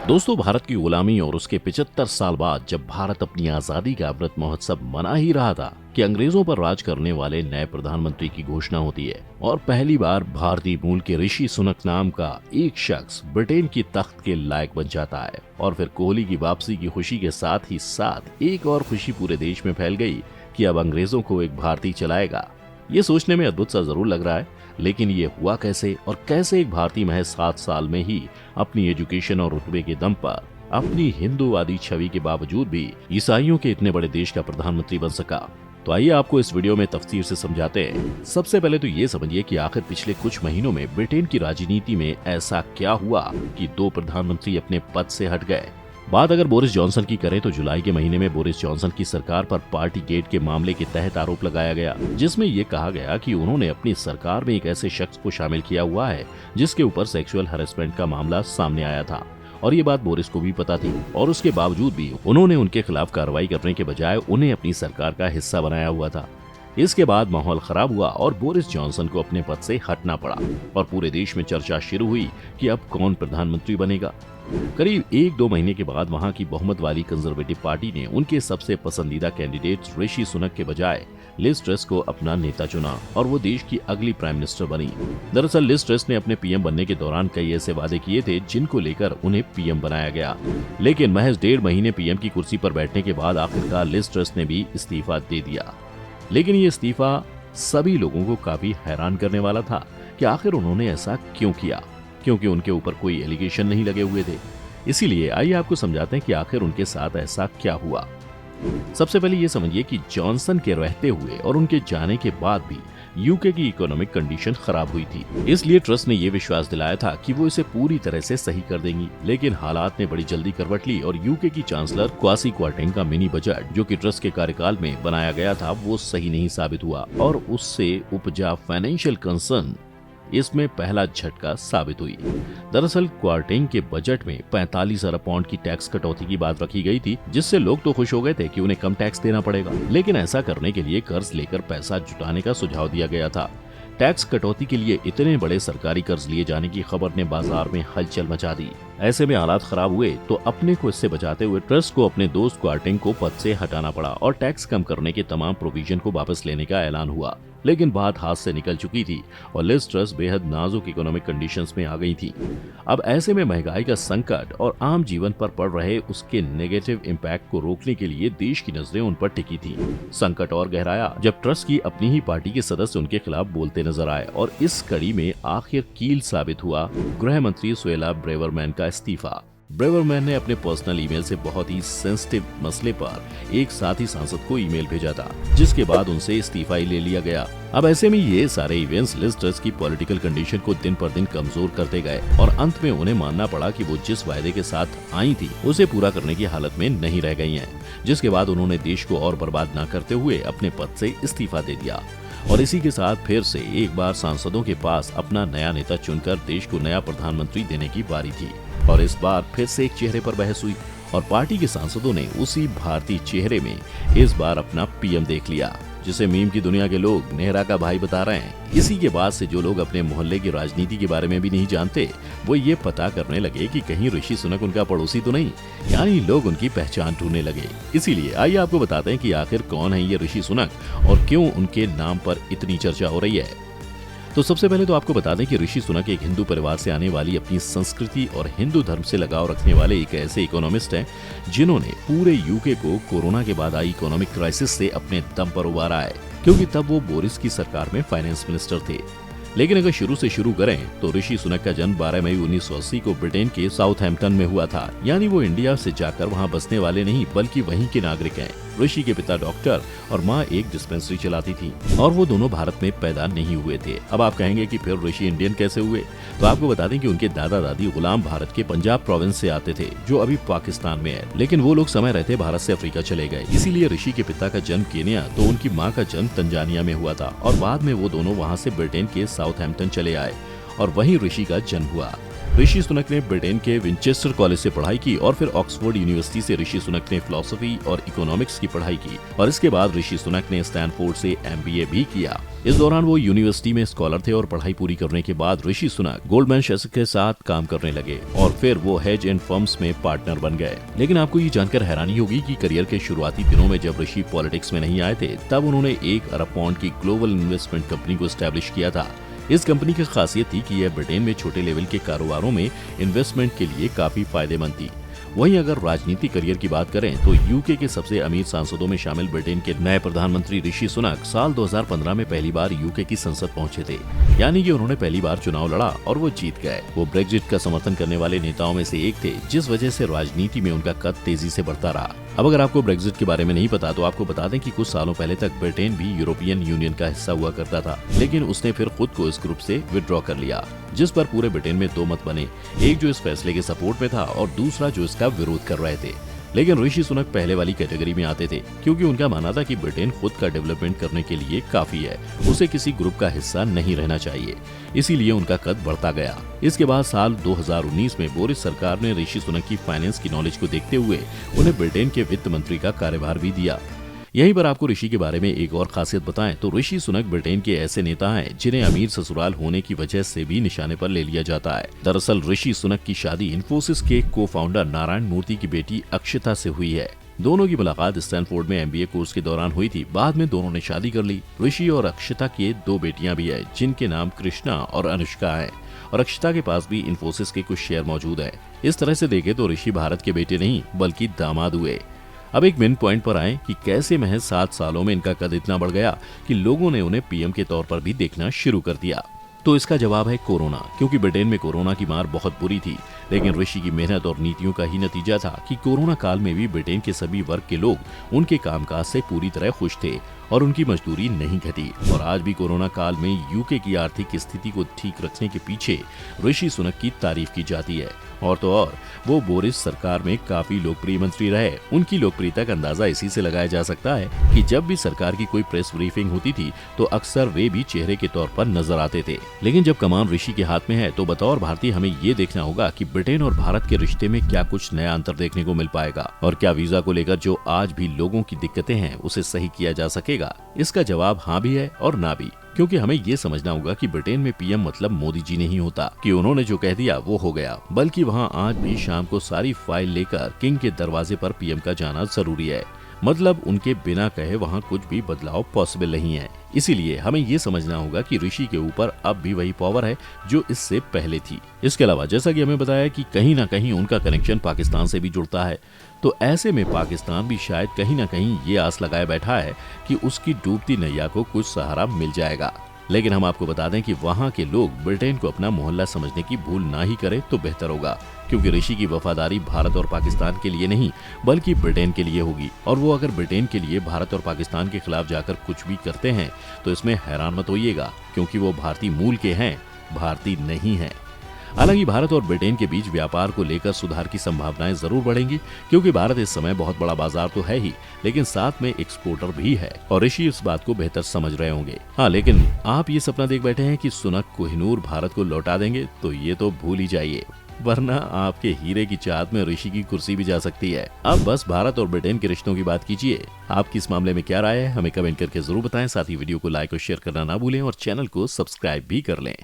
दोस्तों, भारत की गुलामी और उसके 75 साल बाद जब भारत अपनी आजादी का अमृत महोत्सव मना ही रहा था कि अंग्रेजों पर राज करने वाले नए प्रधानमंत्री की घोषणा होती है और पहली बार भारतीय मूल के ऋषि सुनक नाम का एक शख्स ब्रिटेन की तख्त के लायक बन जाता है। और फिर कोहली की वापसी की खुशी के साथ ही साथ एक और खुशी पूरे देश में फैल गई कि अब अंग्रेजों को एक भारतीय चलाएगा। ये सोचने में अद्भुत सा जरूर लग रहा है, लेकिन ये हुआ कैसे और कैसे एक भारतीय महज 7 साल में ही अपनी एजुकेशन और रुतबे के दम पर अपनी हिंदूवादी छवि के बावजूद भी ईसाइयों के इतने बड़े देश का प्रधानमंत्री बन सका। तो आइए आपको इस वीडियो में तफसीर से समझाते हैं। सबसे पहले तो ये समझिए कि आखिर पिछले कुछ महीनों में ब्रिटेन की राजनीति में ऐसा क्या हुआ कि 2 प्रधानमंत्री अपने पद से हट गए। बात अगर बोरिस जॉनसन की करें तो जुलाई के महीने में बोरिस जॉनसन की सरकार पर पार्टी गेट के मामले के तहत आरोप लगाया गया, जिसमें ये कहा गया कि उन्होंने अपनी सरकार में एक ऐसे शख्स को शामिल किया हुआ है जिसके ऊपर सेक्सुअल हैरेसमेंट का मामला सामने आया था और ये बात बोरिस को भी पता थी। और उसके बावजूद भी उन्होंने उनके खिलाफ कार्रवाई करने के बजाय उन्हें अपनी सरकार का हिस्सा बनाया हुआ था। इसके बाद माहौल खराब हुआ और बोरिस जॉनसन को अपने पद से हटना पड़ा और पूरे देश में चर्चा शुरू हुई कि अब कौन प्रधानमंत्री बनेगा। करीब 1-2 महीने के बाद वहां की बहुमत वाली कंजर्वेटिव पार्टी ने उनके सबसे पसंदीदा कैंडिडेट ऋषि सुनक के बजाय लिज ट्रस को अपना नेता चुना और वो देश की अगली प्राइम मिनिस्टर बनी। दरअसल लिज ट्रस ने अपने पीएम बनने के दौरान कई ऐसे वादे किए थे जिनको लेकर उन्हें पीएम बनाया गया, लेकिन महज 1.5 महीने पीएम की कुर्सी पर बैठने के बाद आखिरकार लिज ट्रस ने भी इस्तीफा दे दिया। लेकिन ये इस्तीफा सभी लोगों को काफी हैरान करने वाला था कि आखिर उन्होंने ऐसा क्यों किया, क्योंकि उनके ऊपर कोई एलिगेशन नहीं लगे हुए थे। इसीलिए आइए आपको समझाते हैं कि आखिर उनके साथ ऐसा क्या हुआ। सबसे पहले ये समझिए कि जॉनसन के रहते हुए और उनके जाने के बाद भी यूके की इकोनॉमिक कंडीशन खराब हुई थी, इसलिए ट्रस्ट ने ये विश्वास दिलाया था कि वो इसे पूरी तरह से सही कर देंगी। लेकिन हालात ने बड़ी जल्दी करवट ली और यूके की चांसलर क्वासी क्वार्टेंग का मिनी बजट जो कि ट्रस्ट के कार्यकाल में बनाया गया था वो सही नहीं साबित हुआ और उससे उपजा फाइनेंशियल कंसर्न इसमें पहला झटका साबित हुई। दरअसल क्वार्टेंग के बजट में 45 अरब पाउंड की टैक्स कटौती की बात रखी गई थी, जिससे लोग तो खुश हो गए थे कि उन्हें कम टैक्स देना पड़ेगा, लेकिन ऐसा करने के लिए कर्ज लेकर पैसा जुटाने का सुझाव दिया गया था। टैक्स कटौती के लिए इतने बड़े सरकारी कर्ज लिए जाने की खबर ने बाजार में हलचल मचा दी। ऐसे में हालात खराब हुए तो अपने को इससे बचाते हुए ट्रस्ट को अपने दोस्त क्वार्टेंग को पद से हटाना पड़ा और टैक्स कम करने के तमाम प्रोविजन को वापस लेने का ऐलान हुआ। लेकिन बात हाथ से निकल चुकी थी और लिज ट्रस बेहद नाजुक इकोनॉमिक कंडीशंस में आ गई थी। अब ऐसे में महंगाई का संकट और आम जीवन पर पड़ रहे उसके नेगेटिव इम्पैक्ट को रोकने के लिए देश की नजरें उन पर टिकी थी। संकट और गहराया जब ट्रस की अपनी ही पार्टी के सदस्य उनके खिलाफ बोलते नजर आए और इस कड़ी में आखिर कील साबित हुआ गृह मंत्री सुएला ब्रेवरमैन का इस्तीफा। ब्रेवरमैन ने अपने पर्सनल ईमेल से बहुत ही सेंसिटिव मसले पर एक साथी सांसद को ईमेल भेजा था, जिसके बाद उनसे इस्तीफा ही ले लिया गया। अब ऐसे में ये सारे इवेंट्स लिज ट्रस की पॉलिटिकल कंडीशन को दिन पर दिन कमजोर करते गए और अंत में उन्हें मानना पड़ा कि वो जिस वायदे के साथ आई थी उसे पूरा करने की हालत में नहीं रह गई हैं, जिसके बाद उन्होंने देश को और बर्बाद न करते हुए अपने पद से इस्तीफा दे दिया। और इसी के साथ फिर से एक बार सांसदों के पास अपना नया नेता चुनकर देश को नया प्रधानमंत्री देने की बारी थी और इस बार फिर से एक चेहरे पर बहस हुई और पार्टी के सांसदों ने उसी भारतीय चेहरे में इस बार अपना पीएम देख लिया, जिसे मीम की दुनिया के लोग नेहरा का भाई बता रहे हैं। इसी के बाद से जो लोग अपने मोहल्ले की राजनीति के बारे में भी नहीं जानते वो ये पता करने लगे कि कहीं ऋषि सुनक उनका पड़ोसी तो नहीं, यानी लोग उनकी पहचान ढूंढने लगे। इसीलिए आइए आपको बताते हैं कि आखिर कौन है ये ऋषि सुनक और क्यों उनके नाम पर इतनी चर्चा हो रही है। तो सबसे पहले तो आपको बता दें कि ऋषि सुनक एक हिंदू परिवार से आने वाली अपनी संस्कृति और हिंदू धर्म से लगाव रखने वाले एक ऐसे इकोनॉमिस्ट हैं जिन्होंने पूरे यूके को कोरोना के बाद आई इकोनॉमिक क्राइसिस से अपने दम पर उबारा है, क्योंकि तब वो बोरिस की सरकार में फाइनेंस मिनिस्टर थे। लेकिन अगर शुरू से शुरू करें तो ऋषि सुनक का जन्म 12 मई 1980 को ब्रिटेन के साउथहैम्पटन में हुआ था, यानी वो इंडिया से जाकर वहां बसने वाले नहीं बल्कि वहीं के नागरिक हैं। ऋषि के पिता डॉक्टर और माँ एक डिस्पेंसरी चलाती थी और वो दोनों भारत में पैदा नहीं हुए थे। अब आप कहेंगे कि फिर ऋषि इंडियन कैसे हुए, तो आपको बता दें कि उनके दादा दादी गुलाम भारत के पंजाब प्रोविंस से आते थे जो अभी पाकिस्तान में है, लेकिन वो लोग समय रहते भारत से अफ्रीका चले गए। इसीलिए ऋषि के पिता का जन्म केन्या तो उनकी माँ का जन्म तंजानिया में हुआ था और बाद में वो दोनों वहाँ से ब्रिटेन के साउथहैम्पटन चले आए और वहीं ऋषि का जन्म हुआ। ऋषि सुनक ने ब्रिटेन के विंचेस्टर कॉलेज से पढ़ाई की और फिर ऑक्सफोर्ड यूनिवर्सिटी से ऋषि सुनक ने फिलॉसफी और इकोनॉमिक्स की पढ़ाई की और इसके बाद ऋषि सुनक ने स्टैनफोर्ड से MBA भी किया। इस दौरान वो यूनिवर्सिटी में स्कॉलर थे और पढ़ाई पूरी करने के बाद ऋषि सुनक गोल्डमैन सैक्स के साथ काम करने लगे और फिर वो हेज एंड फर्म्स में पार्टनर बन गए। लेकिन आपको ये जानकर हैरानी होगी कि करियर के शुरुआती दिनों में जब ऋषि पॉलिटिक्स में नहीं आए थे, तब उन्होंने 1 अरब पाउंड की ग्लोबल इन्वेस्टमेंट कंपनी को एस्टैब्लिश किया था। इस कंपनी की खासियत थी कि यह ब्रिटेन में छोटे लेवल के कारोबारों में इन्वेस्टमेंट के लिए काफी फायदेमंद थी। वहीं अगर राजनीतिक करियर की बात करें तो यूके के सबसे अमीर सांसदों में शामिल ब्रिटेन के नए प्रधानमंत्री ऋषि सुनक साल 2015 में पहली बार यूके की संसद पहुंचे थे, यानी कि उन्होंने पहली बार चुनाव लड़ा और वो जीत गए। वो ब्रेक्जिट का समर्थन करने वाले नेताओं में से एक थे, जिस वजह से राजनीति में उनका कद तेजी से बढ़ता रहा। अब अगर आपको ब्रेक्जिट के बारे में नहीं पता तो आपको बता दें कि कुछ सालों पहले तक ब्रिटेन भी यूरोपियन यूनियन का हिस्सा हुआ करता था, लेकिन उसने फिर खुद को इस ग्रुप से विड्रॉ कर लिया, जिस पर पूरे ब्रिटेन में 2 मत बने, एक जो इस फैसले के सपोर्ट में था और दूसरा जो इसका विरोध कर रहे थे। लेकिन ऋषि सुनक पहले वाली कैटेगरी में आते थे, क्योंकि उनका मानना था कि ब्रिटेन खुद का डेवलपमेंट करने के लिए काफी है, उसे किसी ग्रुप का हिस्सा नहीं रहना चाहिए। इसीलिए उनका कद बढ़ता गया। इसके बाद साल 2019 में बोरिस सरकार ने ऋषि सुनक की फाइनेंस की नॉलेज को देखते हुए उन्हें ब्रिटेन के वित्त मंत्री का कार्यभार भी दिया। यहीं पर आपको ऋषि के बारे में एक और खासियत बताएं तो ऋषि सुनक ब्रिटेन के ऐसे नेता हैं जिन्हें अमीर ससुराल होने की वजह से भी निशाने पर ले लिया जाता है। दरअसल ऋषि सुनक की शादी इन्फोसिस के को-फाउंडर नारायण मूर्ति की बेटी अक्षता से हुई है। दोनों की मुलाकात स्टैनफोर्ड में MBA कोर्स के दौरान हुई थी। बाद में दोनों ने शादी कर ली। ऋषि और अक्षता की 2 बेटियां भी है, जिनके नाम कृष्णा और अनुष्का है और अक्षता के पास भी इन्फोसिस के कुछ शेयर मौजूद है। इस तरह से देखे तो ऋषि भारत के बेटे नहीं बल्कि दामाद हुए। अब एक मेन पॉइंट पर आए कि कैसे महज 7 सालों में इनका कद इतना बढ़ गया कि लोगों ने उन्हें PM के तौर पर भी देखना शुरू कर दिया। तो इसका जवाब है कोरोना, क्योंकि ब्रिटेन में कोरोना की मार बहुत बुरी थी। लेकिन ऋषि की मेहनत और नीतियों का ही नतीजा था कि कोरोना काल में भी ब्रिटेन के सभी वर्ग के लोग उनके कामकाज से पूरी तरह खुश थे और उनकी मजदूरी नहीं घटी। और आज भी कोरोना काल में यूके की आर्थिक स्थिति को ठीक रखने के पीछे ऋषि सुनक की तारीफ की जाती है। और तो और वो बोरिस सरकार में काफी लोकप्रिय मंत्री रहे। उनकी लोकप्रियता का अंदाजा इसी से लगाया जा सकता है कि जब भी सरकार की कोई प्रेस ब्रीफिंग होती थी तो अक्सर वे भी चेहरे के तौर पर नजर आते थे। लेकिन जब कमान ऋषि के हाथ में है तो बतौर भारतीय हमें ये देखना होगा कि ब्रिटेन और भारत के रिश्ते में क्या कुछ नया अंतर देखने को मिल पाएगा और क्या वीजा को लेकर जो आज भी लोगों की दिक्कतें हैं उसे सही किया जा सकेगा। इसका जवाब हाँ भी है और ना भी, क्योंकि हमें ये समझना होगा कि ब्रिटेन में PM मतलब मोदी जी नहीं होता कि उन्होंने जो कह दिया वो हो गया, बल्कि वहाँ आज भी शाम को सारी फाइल लेकर किंग के दरवाजे पर PM का जाना जरूरी है। मतलब उनके बिना कहे वहाँ कुछ भी बदलाव पॉसिबल नहीं है। इसीलिए हमें ये समझना होगा कि ऋषि के ऊपर अब भी वही पावर है जो इससे पहले थी। इसके अलावा जैसा कि हमें बताया कि कहीं ना कहीं उनका कनेक्शन पाकिस्तान से भी जुड़ता है, तो ऐसे में पाकिस्तान भी शायद कहीं ना कहीं ये आस लगाए बैठा है कि उसकी डूबती नैया को कुछ सहारा मिल जाएगा। लेकिन हम आपको बता दें कि वहाँ के लोग ब्रिटेन को अपना मोहल्ला समझने की भूल ना ही करें तो बेहतर होगा, क्योंकि ऋषि की वफादारी भारत और पाकिस्तान के लिए नहीं बल्कि ब्रिटेन के लिए होगी। और वो अगर ब्रिटेन के लिए भारत और पाकिस्तान के खिलाफ जाकर कुछ भी करते हैं तो इसमें हैरान मत होइएगा, क्योंकि वो भारतीय मूल के हैं, भारतीय नहीं है। हालांकि भारत और ब्रिटेन के बीच व्यापार को लेकर सुधार की संभावनाएं जरूर बढ़ेंगी, क्योंकि भारत इस समय बहुत बड़ा बाजार तो है ही, लेकिन साथ में एक्सपोर्टर भी है और ऋषि इस बात को बेहतर समझ रहे होंगे। हाँ, लेकिन आप ये सपना देख बैठे हैं कि सुनक कोहिनूर भारत को लौटा देंगे, तो ये तो भूल ही जाइए, वरना आपके हीरे की चाहत में ऋषि की कुर्सी भी जा सकती है। अब बस भारत और ब्रिटेन के रिश्तों की बात कीजिए। आपकी इस मामले में क्या राय है हमें कमेंट करके जरूर बताएं। साथ ही वीडियो को लाइक और शेयर करना ना भूलें और चैनल को सब्सक्राइब भी कर लें।